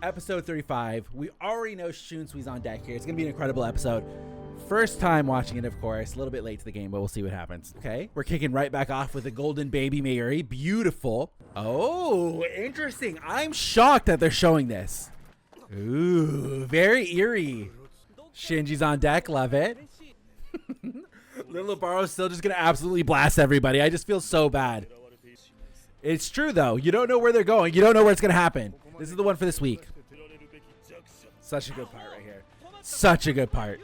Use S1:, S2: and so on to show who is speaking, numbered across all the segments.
S1: Episode 35. We already know Shunsui's on deck here. It's going to be an incredible episode. First time watching it, of course. A little bit late to the game, but we'll see what happens. Okay, we're kicking right back off with a golden baby Mayuri. Beautiful. Oh, interesting. I'm shocked that they're showing this. Ooh, very eerie. Shinji's on deck. Love it. Lille Barro's still just going to absolutely blast everybody. I just feel so bad. It's true, though. You don't know where they're going. You don't know where it's going to happen. This is the one for this week. Such a good part right here. Such a good part.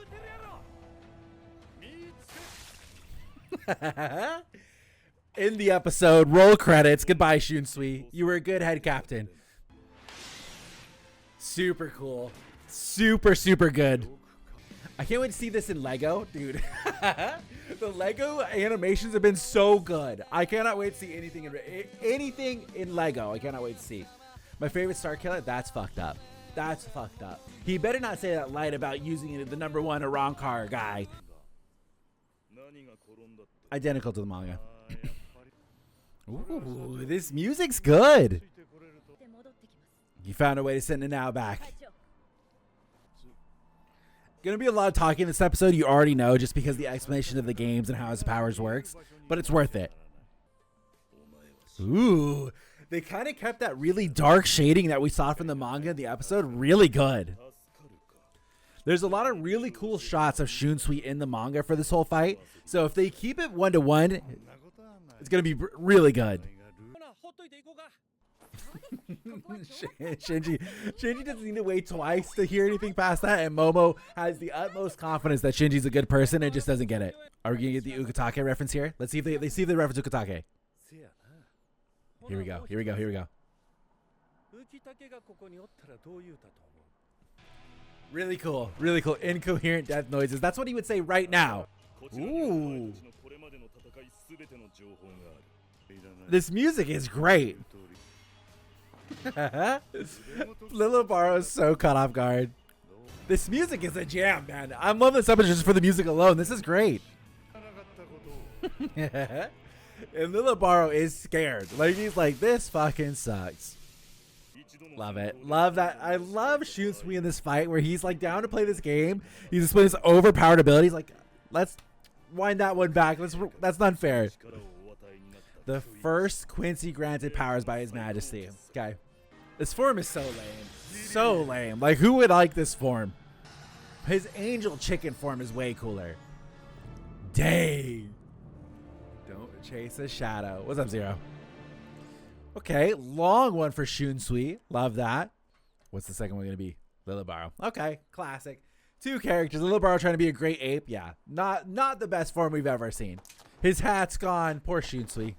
S1: In the episode, roll credits. Goodbye, Shunsui. You were a good head captain. Super cool. Super, super good. I can't wait to see this in Lego, dude. The Lego animations have been so good. I cannot wait to see anything in Lego. I cannot wait to see. My favorite Star Killer, that's fucked up. That's fucked up. He better not say that line about using the number one Arankar guy. Identical to the manga. Ooh, this music's good. You found a way to send it now back. Gonna be a lot of talking in this episode, you already know, just because the explanation of the games and how his powers works, but it's worth it. Ooh, they kind of kept that really dark shading that we saw from the manga in the episode really good. There's a lot of really cool shots of Shunsui in the manga for this whole fight, so if they keep it 1-to-1, it's gonna be really good. Shinji doesn't need to wait twice to hear anything past that, and Momo has the utmost confidence that Shinji's a good person and just doesn't get it. Are we gonna get the Ukitake reference here? Let's see if they reference Ukitake. Here we go. Here we go. Here we go. Really cool. Really cool. Incoherent death noises. That's what he would say right now. Ooh. This music is great. Lille Barro is so caught off guard. This music is a jam, man. I'm loving this episode just for the music alone. This is great. And Lille Barro is scared. Like, he's like, this fucking sucks. Love it. Love that. I love Shunsui in this fight where he's like down to play this game. He's displaying his overpowered abilities. Like, let's wind that one back. That's not fair. The first Quincy granted powers by His Majesty. Okay. This form is so lame. So lame. Like, who would like this form? His angel chicken form is way cooler. Dang. Don't chase a shadow. What's up, Zero? Okay. Long one for Shunsui. Love that. What's the second one going to be? Lille Barro. Okay. Classic. Two characters. Lille Barro trying to be a great ape. Yeah. Not the best form we've ever seen. His hat's gone. Poor Shunsui.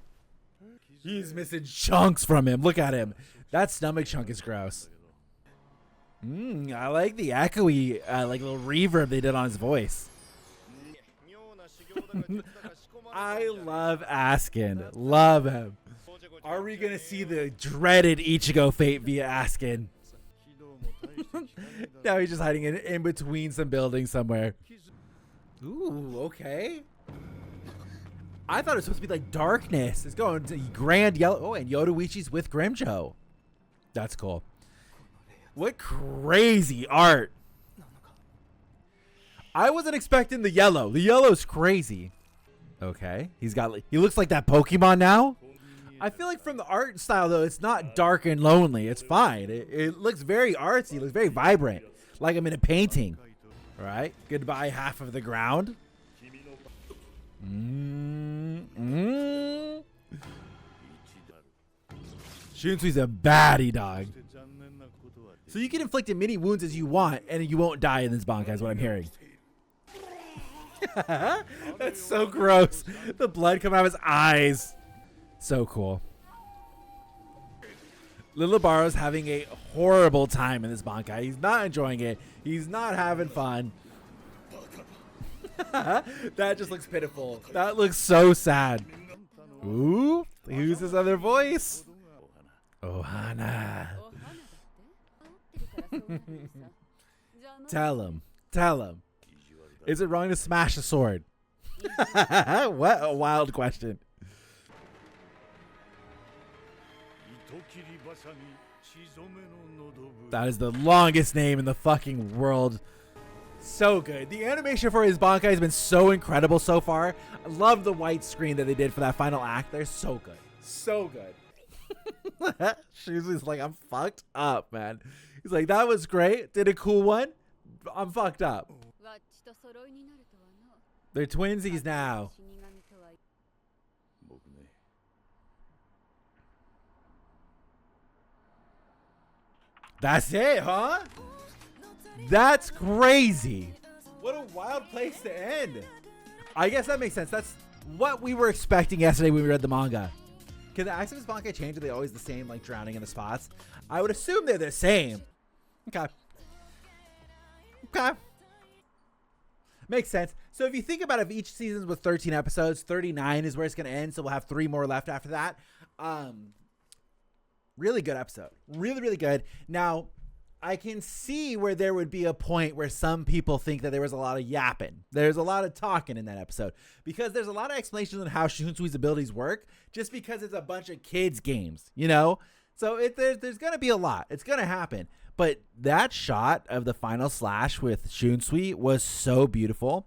S1: He's missing chunks from him. Look at him. That stomach chunk is gross. I like the echoey, like little reverb they did on his voice. I love Askin. Love him. Are we going to see the dreaded Ichigo fate via Askin? Now he's just hiding in between some buildings somewhere. Ooh, okay. I thought it was supposed to be like darkness. It's going to grand yellow. Oh, and Yoruichi's with Grimjo. That's cool. What crazy art. I wasn't expecting the yellow. The yellow's crazy. Okay. He looks like that Pokemon now. I feel like from the art style, though, it's not dark and lonely. It's fine. It looks very artsy. It looks very vibrant. Like I'm in a painting. All right. Goodbye, half of the ground. Shunsui's a baddie, dog. So you can inflict as many wounds as you want, and you won't die in this bankai, is what I'm hearing. That's so gross. The blood coming out of his eyes. So cool. Lille Barro's having a horrible time in this bankai. He's not enjoying it. He's not having fun. That just looks pitiful. That looks so sad. Ooh, who's this other voice? Ohana. Tell him. Is it wrong to smash a sword? What a wild question. That is the longest name in the fucking world. So good. The animation for his Bankai has been so incredible so far. I love the white screen that they did for that final act. They're so good. So good. Shunsui like, I'm fucked up, man. He's like, that was great. Did a cool one. I'm fucked up. They're twinsies now. That's it, huh? That's crazy. What a wild place to end. I guess that makes sense. That's what we were expecting yesterday when we read the manga. Can the acts of his Bankai change? Are they always the same, like drowning in the spots? I would assume they're the same. Okay. Okay. Makes sense. So if you think about it, if each season's with 13 episodes, 39 is where it's going to end. So we'll have 3 more left after that. Really good episode. Really, really good. Now, I can see where there would be a point where some people think that there was a lot of yapping. There's a lot of talking in that episode because there's a lot of explanations on how Shunsui's abilities work just because it's a bunch of kids games, you know? So there's going to be a lot. It's going to happen. But that shot of the final slash with Shunsui was so beautiful.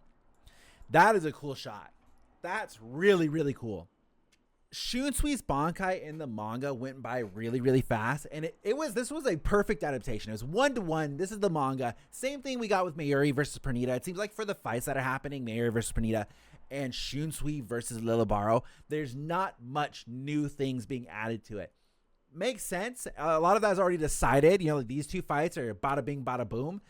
S1: That is a cool shot. That's really, really cool. Shunsui's Bankai in the manga went by really, really fast, and this was a perfect adaptation. It was 1-to-1. This is the manga. Same thing we got with Mayuri versus Pernita. It seems like for the fights that are happening, Mayuri versus Pernita and Shunsui versus Lille Barro, there's not much new things being added to it. Makes sense. A lot of that is already decided. You know, like these two fights are bada bing, bada boom.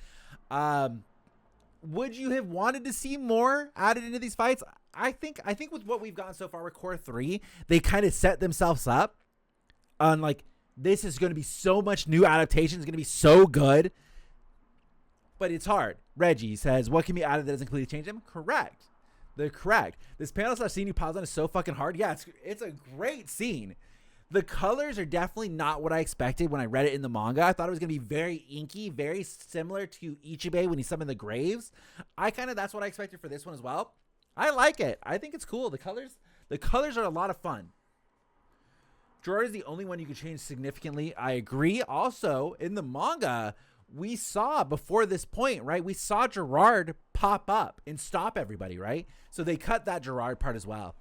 S1: Would you have wanted to see more added into these fights? I think with what we've gotten so far with Core 3, they kind of set themselves up on like, this is going to be so much new adaptation. It's going to be so good. But it's hard. Reggie says, what can be added that doesn't completely change them? Correct. They're correct. This panel slash scene you pause on is so fucking hard. Yeah, it's a great scene. The colors are definitely not what I expected when I read it in the manga. I thought it was going to be very inky, very similar to Ichigo when he summoned the graves. That's what I expected for this one as well. I like it. I think it's cool. The colors are a lot of fun. Gerard is the only one you can change significantly. I agree. Also, in the manga, we saw before this point, right? We saw Gerard pop up and stop everybody, right? So they cut that Gerard part as well.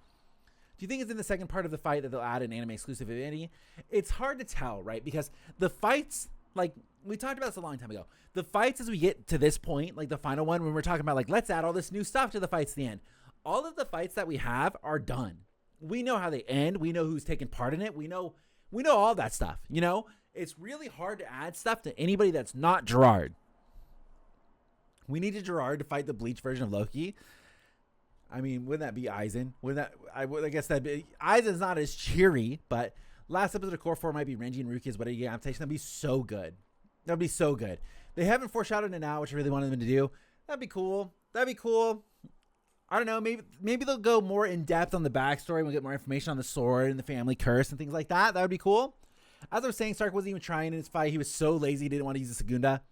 S1: Do you think it's in the second part of the fight that they'll add an anime exclusivity? It's hard to tell, right? Because the fights, like we talked about this a long time ago, the fights as we get to this point, like the final one, when we're talking about like, let's add all this new stuff to the fights at the end. All of the fights that we have are done. We know how they end. We know who's taking part in it. We know all that stuff, you know? It's really hard to add stuff to anybody that's not Gerard. We needed Gerard to fight the Bleach version of Loki. I mean, wouldn't that be Aizen? I guess that'd be, Aizen's not as cheery, but last episode of Core 4 might be Renji and Ruki's what a game adaptation. That'd be so good. That'd be so good. They haven't foreshadowed it now, which I really wanted them to do. That'd be cool. I don't know. Maybe they'll go more in depth on the backstory. We'll get more information on the sword and the family curse and things like that. That would be cool. As I was saying, Stark wasn't even trying in his fight. He was so lazy, he didn't want to use the Segunda.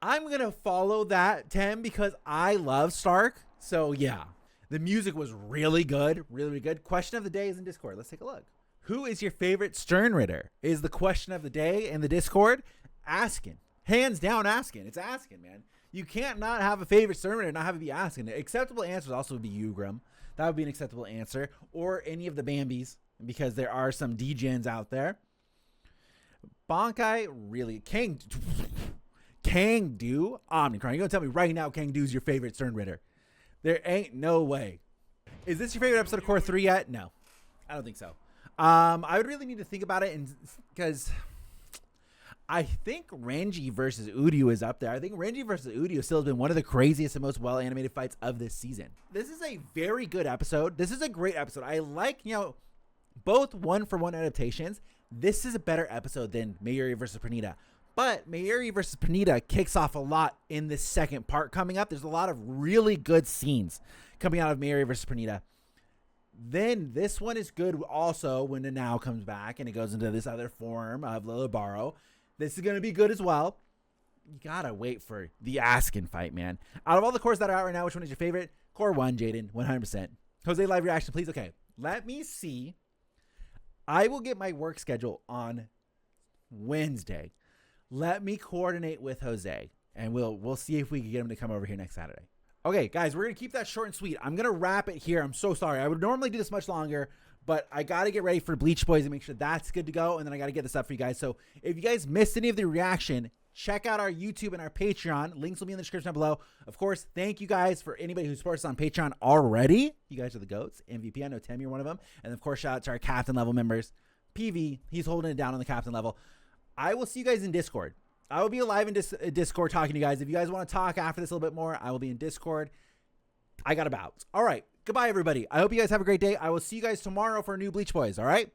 S1: I'm going to follow that, Tim, because I love Stark. So, yeah. The music was really good. Really, really good. Question of the day is in Discord. Let's take a look. Who is your favorite Stern Ritter? Is the question of the day in the Discord. Askin. Hands down Askin. It's Askin, man. You can't not have a favorite Stern Ritter and not have it be Askin. Acceptable answers also would be Ugram. That would be an acceptable answer. Or any of the Bambis, because there are some D-gens out there. Bankai, really. Kangdu. Omnicron. You're going to tell me right now Kangdu's your favorite Stern Ritter. There ain't no way. Is this your favorite episode of Core 3 yet? No. I don't think so. I would really need to think about it because I think Renji versus Uryu is up there. I think Renji versus Uryu still has been one of the craziest and most well-animated fights of this season. This is a very good episode. This is a great episode. I like, both one-for-one adaptations. This is a better episode than Mayuri versus Pernita. But Mayuri versus Pernita kicks off a lot in this second part coming up. There's a lot of really good scenes coming out of Mayuri versus Pernita. Then this one is good also when the Now comes back and it goes into this other form of Lille Barro. This is going to be good as well. You got to wait for the Askin fight, man. Out of all the cores that are out right now, which one is your favorite? Core 1, Jaden, 100%. Jose, live reaction, please. Okay, let me see. I will get my work schedule on Wednesday. Let me coordinate with Jose, and we'll see if we can get him to come over here next Saturday. Okay, guys, we're going to keep that short and sweet. I'm going to wrap it here. I'm so sorry. I would normally do this much longer, but I got to get ready for Bleach Boys and make sure that's good to go, and then I got to get this up for you guys. So if you guys missed any of the reaction, check out our YouTube and our Patreon. Links will be in the description down below. Of course, thank you guys for anybody who supports us on Patreon already. You guys are the GOATs. MVP, I know Tim, you're one of them. And of course, shout out to our captain level members. PV, he's holding it down on the captain level. I will see you guys in Discord. I will be live in Discord talking to you guys. If you guys want to talk after this a little bit more, I will be in Discord. I got to bounce. All right. Goodbye, everybody. I hope you guys have a great day. I will see you guys tomorrow for a new Bleach Boys. All right.